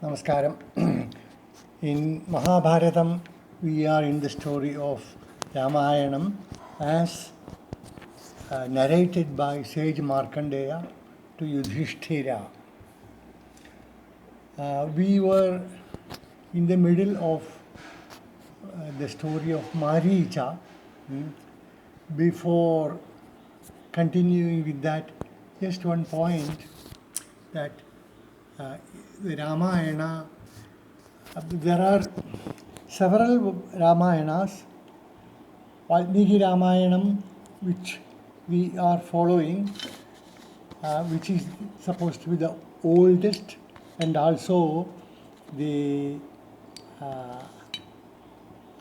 Namaskaram. In Mahabharatam, we are in the story of Ramayanam as narrated by sage Markandeya to Yudhishthira. We were in the middle of the story of Maricha. Before continuing with that, just one point that the Ramayana, there are several Ramayanas. Valmiki Ramayanam, which we are following, which is supposed to be the oldest, and also the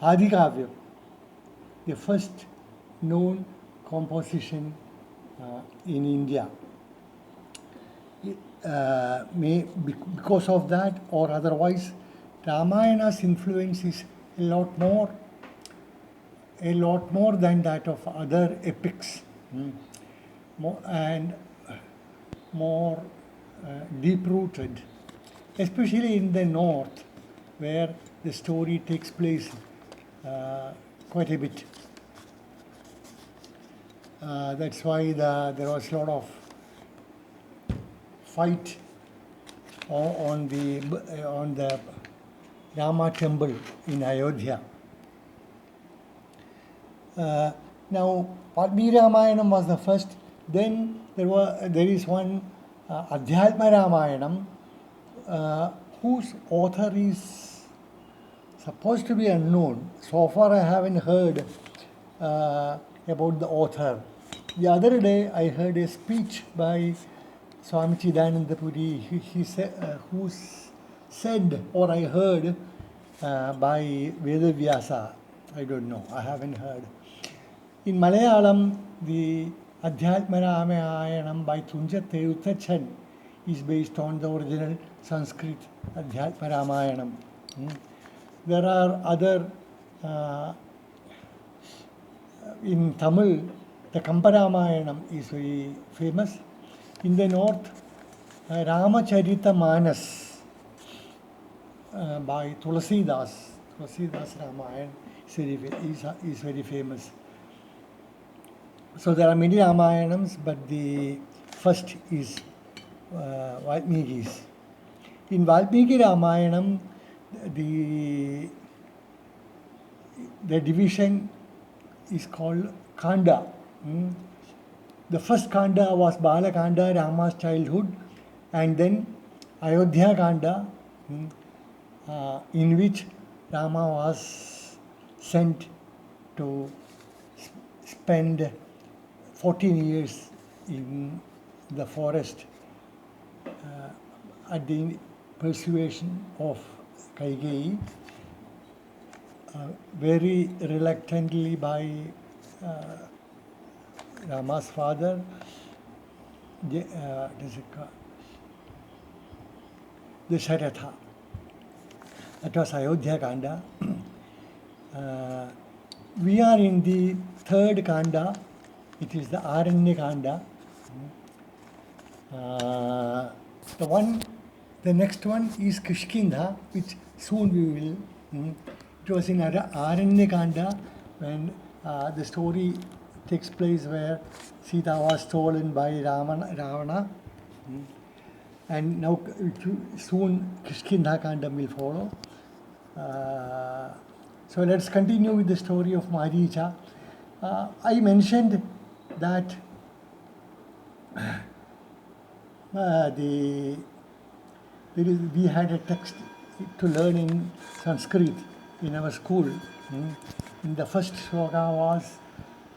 Adikavya, the first known composition in India. Because of that or otherwise, Ramayana's influence is a lot more than that of other epics, and more deep-rooted, especially in the north, where the story takes place quite a bit. That's why there was a lot of fight on the Rama temple in Ayodhya. Now, Valmiki Ramayanam was the first. Then there is one Adhyatma Ramayanam, whose author is supposed to be unknown. So far, I haven't heard about the author. The other day, I heard a speech by Swami Chidananda Puri, he said, who said, or I heard by Vedavyasa. I don't know, I haven't heard. In Malayalam, the Adhyatma Ramayanam by Tunja Teyuthachan is based on the original Sanskrit Adhyatma Ramayanam. There are other, in Tamil, the Kampa Ramayanam is very famous. In the north, Ramacharita Manas by Tulasidas Ramayan is very famous. So there are many Ramayanams, but the first is Valmiki's. In Valmiki Ramayanam, the division is called Kanda. The first Kanda was Bala Kanda, Rama's childhood, and then Ayodhya Kanda, in which Rama was sent to spend 14 years in the forest at the persuasion of Kaigeyi, very reluctantly by Rama's father, Dasharatha. That was Ayodhya Kanda. We are in the third Kanda. It is the Aranya Kanda. The next one is Kishkindha, which soon we will. It was in Aranya Kanda when the story takes place where Sita was stolen by Ravana. And now soon Kishkindha Kanda will follow. So let's continue with the story of Maricha. I mentioned that we had a text to learn in Sanskrit in our school. In the first sloka was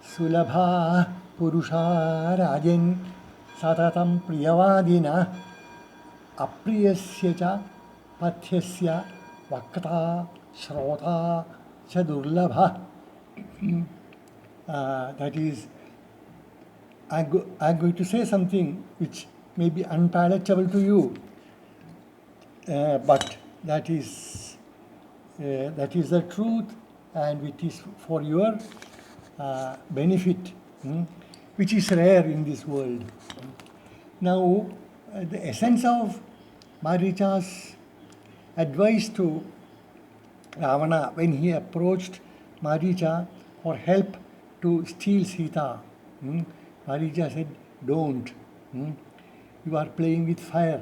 Sulabha Purusha Rajan Satatam Priyavadina Apriyasya cha Pathyasya Vakta Shrota Chadurlabha. That is, I'm going to say something which may be unpalatable to you, but that is the truth, and it is for your benefit, which is rare in this world. Now, the essence of Maricha's advice to Ravana when he approached Maricha for help to steal Sita. Maricha said, "Don't. You are playing with fire.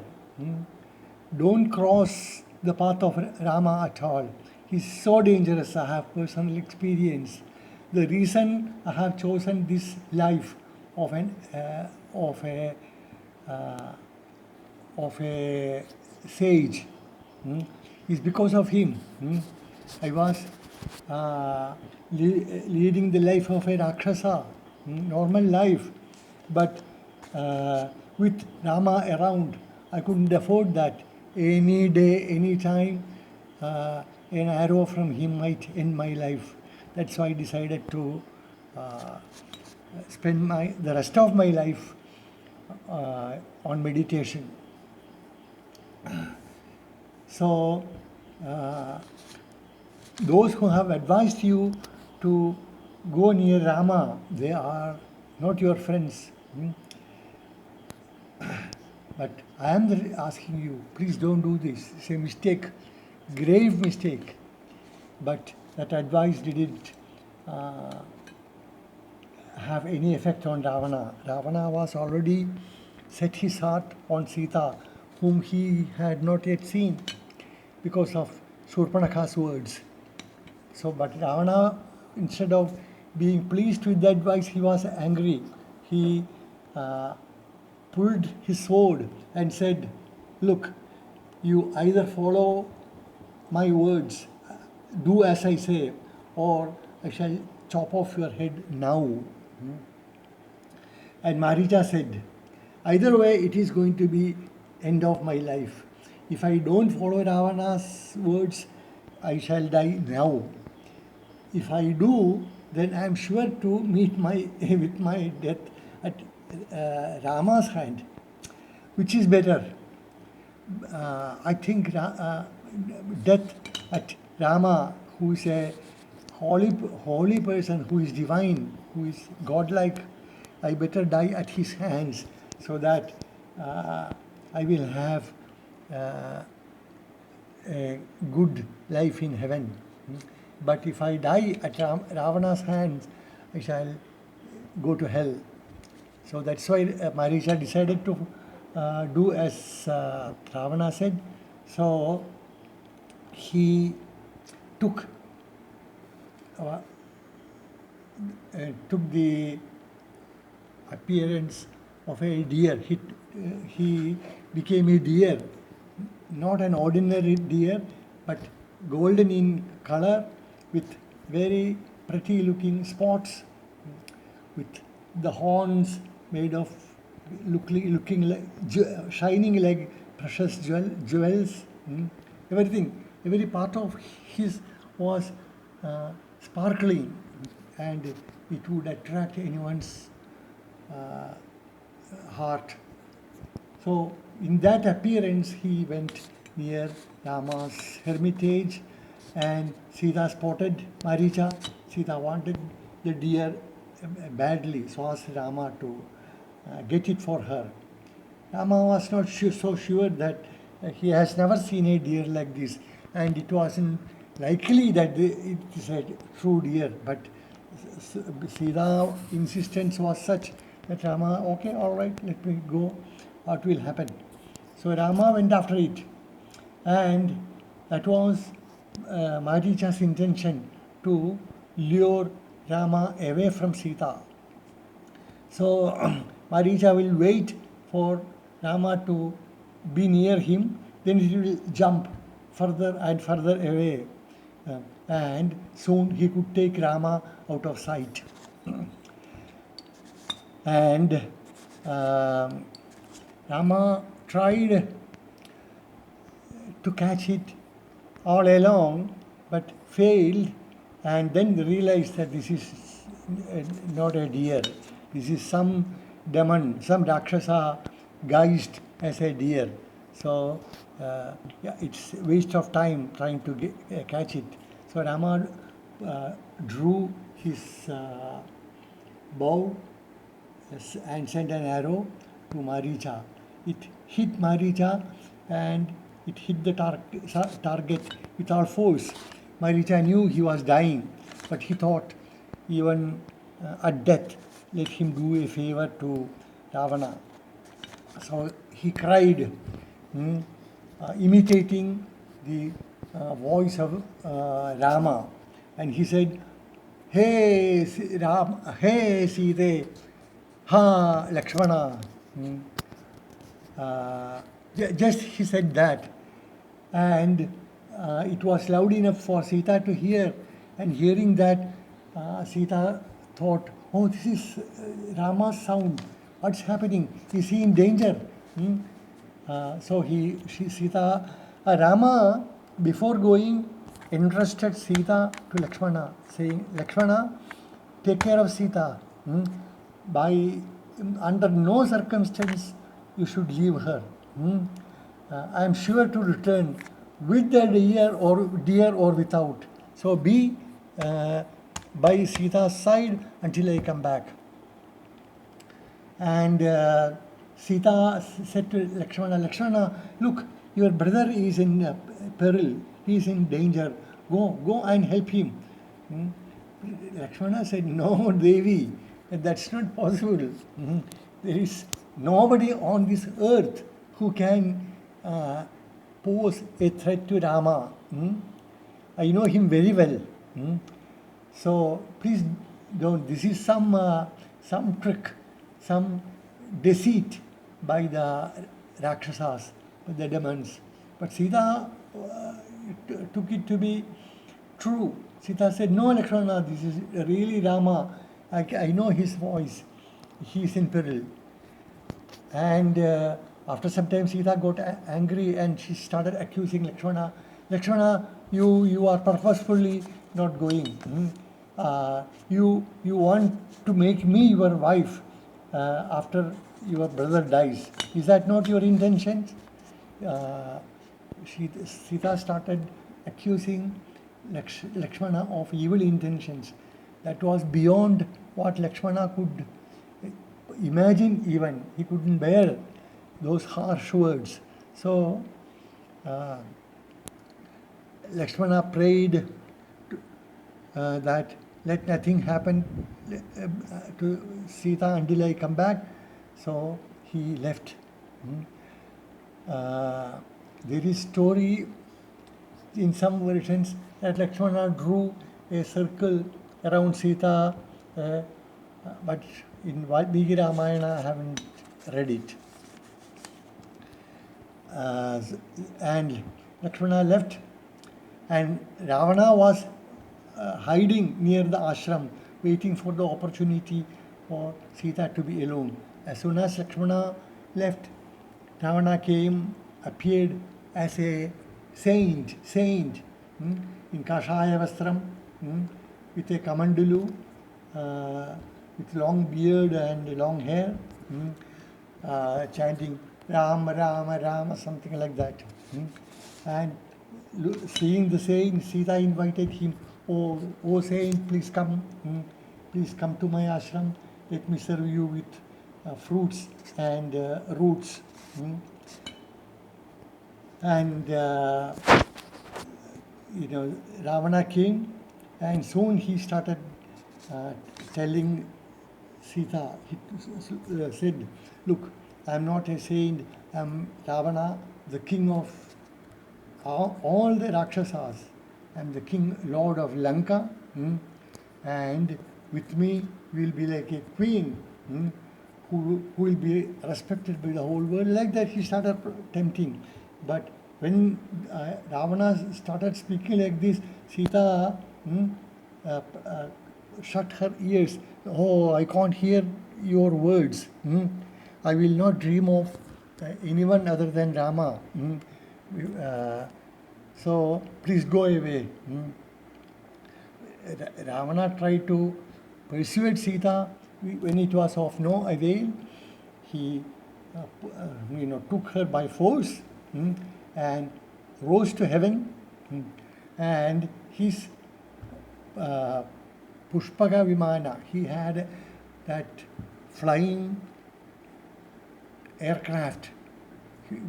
Don't cross the path of Rama at all. He's so dangerous. I have personal experience. The reason I have chosen this life of of a uh, of a sage is because of him. I was leading the life of a Rakshasa, normal life, but with Rama around, I couldn't afford that. Any day, any time, an arrow from him might end my life. That's why I decided to spend the rest of my life on meditation. So, those who have advised you to go near Rama, they are not your friends. But I am asking you, please don't do this. It's a mistake, grave mistake. But that advice didn't have any effect on Ravana. Ravana was already set his heart on Sita, whom he had not yet seen because of Shurpanakha's words. So, but Ravana, instead of being pleased with the advice, he was angry. He pulled his sword and said, "Look, you either follow my words, do as I say, or I shall chop off your head now." And Maricha said, "Either way, it is going to be end of my life. If I don't follow Ravana's words, I shall die now. If I do, then I am sure to meet with my death at Rama's hand. Which is better? I think death at Rama, who is a holy person, who is divine, who is godlike. I better die at his hands so that I will have a good life in heaven. But if I die at Ravana's hands, I shall go to hell." So that's why Maricha decided to do as Ravana said. So he took the appearance of a deer. He became a deer, not an ordinary deer, but golden in color, with very pretty looking spots, with the horns made of looking like shining like precious jewels. Every part of his was sparkling, and it would attract anyone's heart. So in that appearance, he went near Rama's hermitage, and Sita spotted Maricha. Sita wanted the deer badly, so asked Rama to get it for her. Rama was not so sure that he has never seen a deer like this, and it wasn't likely that it is a true deer. But Sita's insistence was such that Rama, okay, all right, let me go. What will happen? So Rama went after it, and that was Maricha's intention, to lure Rama away from Sita. So Maricha will wait for Rama to be near him, then he will jump further and further away, and soon he could take Rama out of sight. And Rama tried to catch it all along, but failed, and then realized that this is not a deer. This is some demon, some Rakshasa guised as a deer. So it's a waste of time trying to catch it. So Rama drew his bow and sent an arrow to Maricha. It hit Maricha, and it hit the target with all force. Maricha knew he was dying, but he thought even at death, let him do a favor to Ravana. So he cried, imitating the voice of Rama, and he said, "Hey, hey, Sita, ha, Lakshmana." Just he said that, and it was loud enough for Sita to hear. And hearing that, Sita thought, "Oh, this is Rama's sound. What's happening? Is he in danger?" So Rama, before going, entrusted Sita to Lakshmana, saying, "Lakshmana, take care of Sita. Under no circumstance you should leave her. I am sure to return with the deer or without. So be by Sita's side until I come back." And Sita said to Lakshmana, "Lakshmana, look, your brother is in peril. He is in danger. Go and help him." Lakshmana said, "No, Devi, that's not possible. There is nobody on this earth who can pose a threat to Rama. I know him very well. So please don't. This is some trick, some deceit by the Rakshasas, the demons." But Sita took it to be true. Sita said, "No, Lakshmana, this is really Rama. I know his voice. He is in peril." And after some time, Sita got angry and she started accusing Lakshmana. "Lakshmana, you are purposefully not going. You want to make me your wife after your brother dies. Is that not your intention?" Sita started accusing Lakshmana of evil intentions. That was beyond what Lakshmana could imagine even. He couldn't bear those harsh words. So Lakshmana prayed that let nothing happen to Sita until I come back. So he left. There is story in some versions that Lakshmana drew a circle around Sita, but in Valmiki Ramayana I haven't read it. And Lakshmana left, and Ravana was hiding near the ashram, waiting for the opportunity for Sita to be alone. As soon as Lakshmana left, Ravana appeared as a saint, in Kashaya Vastram, with a Kamandalu, with long beard and long hair, chanting Rama, Rama, Rama, something like that. And seeing the saint, Sita invited him, "Oh saint, please come to my ashram. Let me serve you with fruits and roots." And Ravana came, and soon he started telling Sita. He said, "Look, I am not a saint. I am Ravana, the king of all the Rakshasas. I am the king, lord of Lanka, and with me will be like a queen who will be respected by the whole world." Like that, he started tempting. But when Ravana started speaking like this, Sita shut her ears. "Oh, I can't hear your words. I will not dream of anyone other than Rama. So please go away." Ravana tried to persuade Sita. When it was of no avail, he took her by force and rose to heaven, and his Pushpaka Vimana, he had that flying aircraft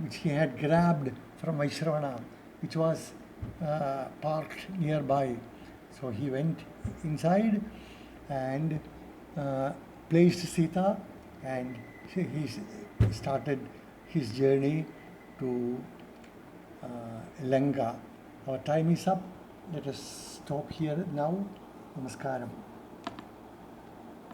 which he had grabbed from Vaishravana, which was parked nearby. So he went inside and placed Sita, and he started his journey to Lanka. Our time is up. Let us stop here now. Namaskaram.